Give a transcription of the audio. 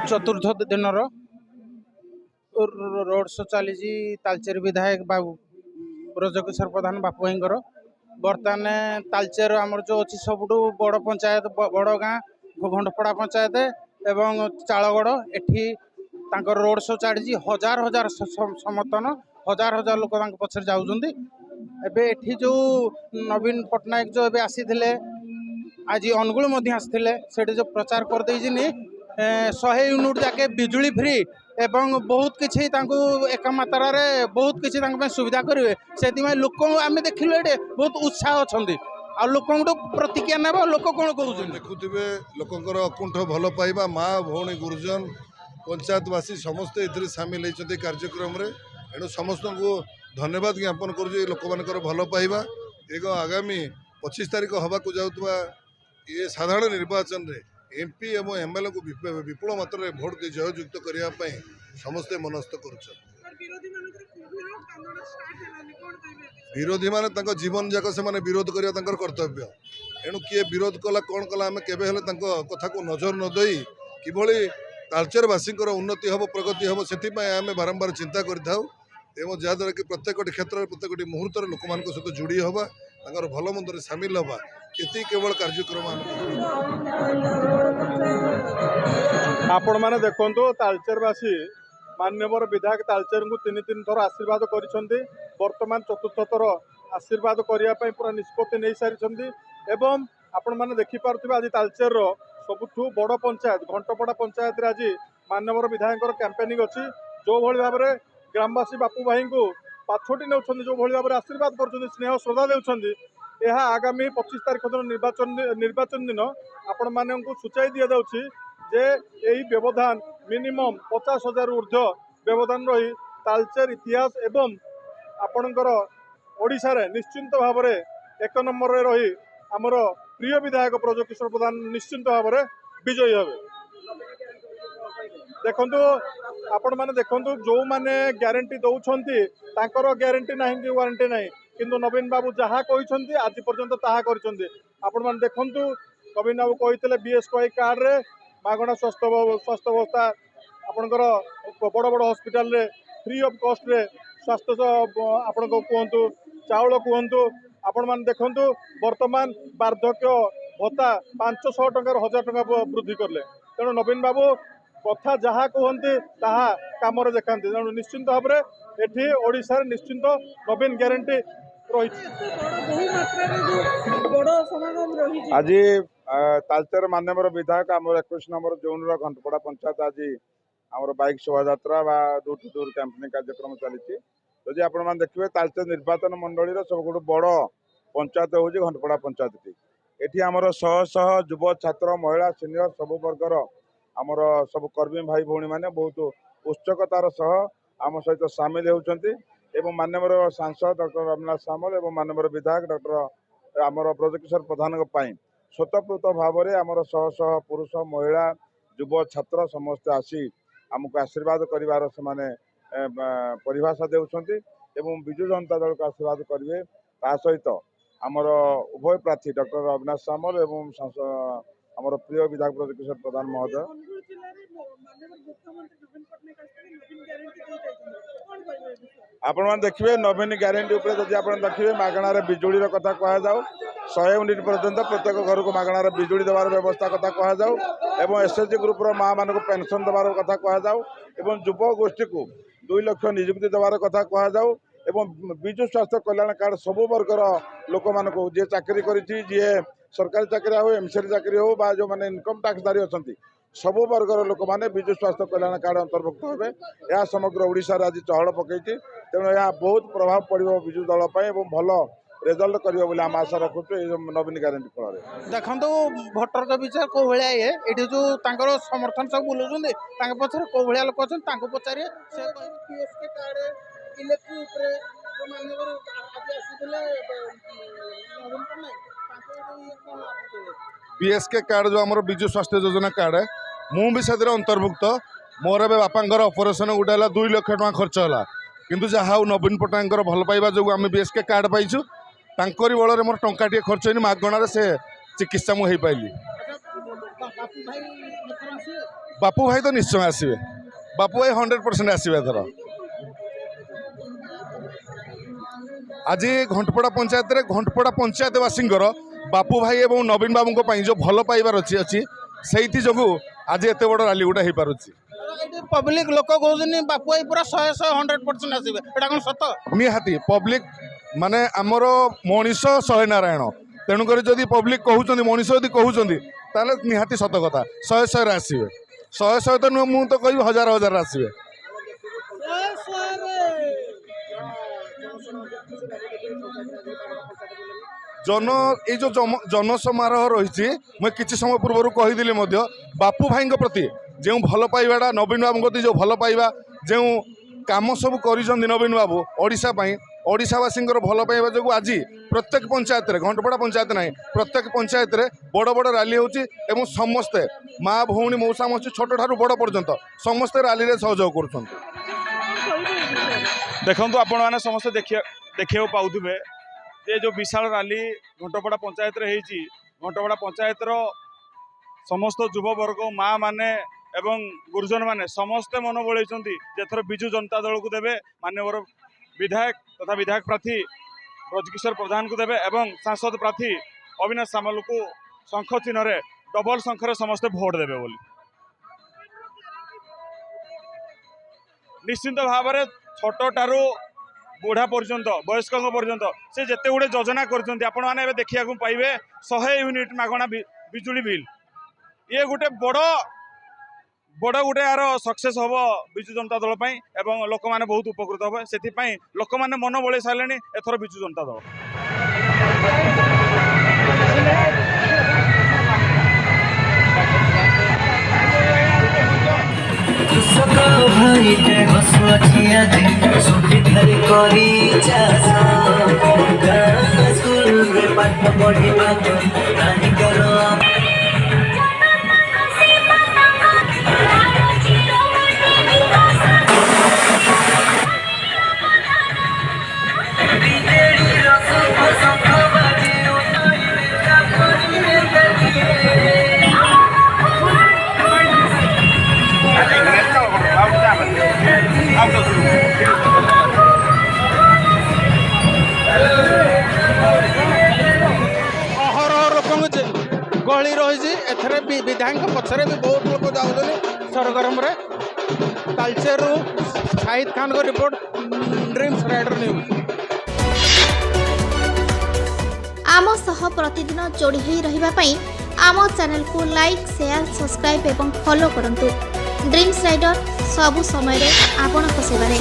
चतुर्थ दिन road show चली तालचेर विधायक बाबू ब्रजकिशोर प्रधान बापू भाई बर्तमान तालचेर आमर जो अच्छी सबुठ बड़ पंचायत बड़ गाँ घंटपड़ा पंचायत एवं चालगड़ एठी रोड शो चढ़ी हजार हजार समर्थन हजार हजार लोक पछे जाऊँगी एबे जो नवीन पट्टनायक जो एबे आसी आज अनुगुल आसते जो प्रचार कर 100 यूनिट जाके बिजुली फ्री एवं बहुत किसी एक मात्रा रे बहुत किसी सुविधा करेंगे से लोक आम देखिलु ये बहुत उत्साह अच्छा आ लोक प्रतिक्रिया ना लोक कौन कौन देखुवे लोकंर अकुंठ भल पाइबा माँ भौणी गुरुजन पंचायतवासी समस्ते ए सामिल होती कार्यक्रम एणु समस्त को धन्यवाद ज्ञापन कर लोक मान भल पाइबा एक आगामी 25 तारीख हवा जाऊा ये साधारण निर्वाचन रे एमपी एवं एमएलए को विपुल मात्रा भोट दे जययुक्त करने समस्ते मनस्थ कर विरोधी मान जीवन जाक से विरोध करने कर्तव्य एणु किए विरोध कला कौन कला आम के कथा को नजर न दई किभली तालचेरवासी उन्नति हम प्रगति हम से आम बारंबार चिंता करूँ जहाद्वारा कि प्रत्येक क्षेत्र में प्रत्येक मुहूर्त लोक मान सहित जोड़ी हवा भल मंद सामिल हवा ये केवल कार्यक्रम आपण मैंने देखु तालचेरवासी मान्यवर विधायक तालचेर को 3 थर आशीर्वाद कर वर्तमान चतुर्थ थर आशीर्वाद करने पूरा निष्पत्ति नहीं सारी एवं आपण मैंने देखिपे आज तालचेर सबुठ बड़ पंचायत घंटपड़ा पंचायत आज मान्यवर विधायक कैंपेनिंग अच्छी जो भाई भाव में ग्रामवासी बापू भाई को पाछोटी नौ जो भाई भाव में आशीर्वाद कर स्नेह श्रद्धा देउछंदी यह आगामी 25 तारीख दिन निर्वाचन दिन आपण मानक सूचाई दि जाउछि जे यही व्यवधान मिनिमम 50,000 ऊर्ध्व व्यवधान रही तालचेर इतिहास एवं आपणकर ओडिशा रे निश्चिंत भाव में 1 नंबर रे रही आमर प्रिय विधायक ब्रजकिशोर प्रधान निश्चिंत भाव में विजयी हे देखंतु आपण माने देखंतु जो माने ग्यारंटी दउछंती तांकर ग्यारंटी नाही कि वारंटी नाही किंतु नवीन बाबू जहाँ कहते आज पर्यंत ताहा करछंती आपण माने देखंतु नवीन बाबू कहते बीएसके कार्ड रे मागणा स्वास्थ्य व्यवस्था आपणकर बड़ बड़ हॉस्पिटल रे फ्री ऑफ कॉस्ट रे स्वास्थ्य आपण कहतु चाउल कहतु आपण माने देखंतु वर्तमान वार्धक्य भत्ता 500 टंकार 1000 टंका वृद्धि करले तेणु नवीन बाबू कथा जहाँ कहते ताहा काम देखाती तेणु निश्चिंत भाव में एठी ओडिशा निश्चिंत नवीन ग्यारंटी रही आज तालचेर मान्यवर विधायक आम 21 नंबर जोन घंटपड़ा पंचायत आज आम बाइक शोभा यात्रा डोर टू डोर कैंपेनिंग कार्यक्रम चली जदि आपण मैंने देखिए तालचेर निर्वाचन मंडली सब बड़ पंचायत हूँ घंटपड़ा पंचायत टी आमर शह शह युव छात्र महिला सीनियर सब वर्गर आमर सब कर्मी भाई भौणी मैंने बहुत उत्सुकतार सह आम सहित सामिल होती एवं मान्यवर सांसद डॉक्टर रविनाथ सामल एवं मान्यवर विधायक डॉक्टर आमर ब्रजकिशोर प्रधान स्वतःपूत भाव में आमर शह शह पुरुष महिला युव छात्र समस्ते आसी आमको आशीर्वाद कर परिभाषा देउछंती एवं विजु जनता दल को आशीर्वाद करेंगे ता सहित आमर उभय प्रार्थी डॉक्टर रविनाथ सामल एवं आमर प्रिय विधायक ब्रजकिशोर प्रधान महोदय आपण मैंने देखिए नवीन ग्यारंटी जदि आप देखिए मागणार बिजुली कथा कहुँ 100 यूनिट पर्यंत प्रत्येक घर को मागणार बिजुली देवार व्यवस्था कथा कहु एवं एसएचजी ग्रुप माँ मान पेंशन देवार कथा कहु एवं युव गोष्ठी को 2 लाख नियुक्ति देवार कथा कहु एवं विजु स्वास्थ्य कल्याण कार्ड सबु वर्गर लोक मान जी चाकरी करी सरकारी चाकरी हो एमसीआर चाकरी हो बा जो मैंने इनकम टैक्सधारी अच्छा सबु वर्गर लोक मैंने विजु स्वास्थ्य कल्याण कार्ड अंतर्भुक्त हे यह समग्र ओडिशा आज चहल पकई तेणु यह बहुत प्रभाव पड़ो विजु दल भल रेजल्ट कर आम आशा रखुँ नवीन ग्यारंटी फल देखो भोटर के विचार कौ भाया ये जो समर्थन सब बुलाऊँ पचर कौ भाया लोक अच्छा पचारे बीएसके कार्ड जो आम विजु स्वास्थ्य योजना कार्ड है मुझे से अंतर्भुक्त मोर ए बापांर ऑपरेशन गोटे 2 लाख टका खर्च है किंतु जहाँ नवीन पट्टनायक भल पाइबा जो आम बीएसके कार्ड पाइछु तांकरी बल मोर टंका खर्च होनी मागणार से चिकित्सा मुझे पाइली बापू भाई तो निश्चय आसवे बापू भाई 100% आसवे एथर आज घंटपड़ा पंचायत रे घंटपड़ा पंचायतवासी बापू भाई और नवीन बाबू जो भल पाइबार अच्छी से जो आज एत बड़ राली गोटे हो पारुछि पब्लिक लोक कहते बापू भाई पूरा 100% आसवे एटा कौन सत निहाती पब्लिक माने आमर मनीष शहे नारायण तेणुक जदि पब्लिक कहते मनीष यदि कहते ताले निहाती सत कथा 100 आसवे 100 तो नुह मुझे तो कह 1000 आसवे ये जो जन समारोह रही मुझे किसी समय पूर्व कहीदी बापू भाई प्रति जो भल पाइबाटा नवीन बाबू प्रति जो भल पाइबा जो कम सब कर नवीन बाबू ओडिशावासी भल पाइबा जो आज प्रत्येक पंचायत घंटपड़ा पंचायत ना प्रत्येक पंचायत बड़ बड़ राली होची समस्ते माँ भौणी मौसा मौसी छोट ठारू बड़ पर्यंत समस्ते राली रे सहयोग कर देखो आपण मैंने समस्त देखा पाऊे जे जो विशाल राली घंटपड़ा पंचायत रे हेची घंटपड़ा पंचायत रो समस्त युववर्ग माँ माने एवं गुरुजन माने समस्ते मन बलैंट जेथर विजु जनता दल को देवे माननीय विधायक तथा विधायक प्रार्थी ब्रजकिशोर प्रधान को देवे एवं सांसद प्रार्थी अविनाश सामल को शंख चिन्ह रे डबल शंखरे समस्ते भोट देवे बोली निश्चिंत भाव में छोटारू बुढ़ा पर्यंत वयस्क पर्यंत से जिते गुड़े योजना कर देखा पाइबे 100 यूनिट मागणा बिजुली बिल ये गोटे बड़ गोटे यार सक्सेस हम विजु जनता दल एवं लोक मैंने बहुत उपकृत हे से लोक मैंने मन बड़े सारे एथर विजु जनता दल गहली रही एथरे विधायक पछरे भी बहुत लोग जाऊँ सरगरम तालचेर शाहिद खान को रिपोर्ट ड्रीम्स राइडर न्यूज आम सह प्रतिदिन जोड़ी होई रहिबा पई आम चैनल को लाइक शेयर सब्सक्राइब एवं फॉलो करंतु ड्रीम्स राइडर सबु समय रे आपन को सेवा रे।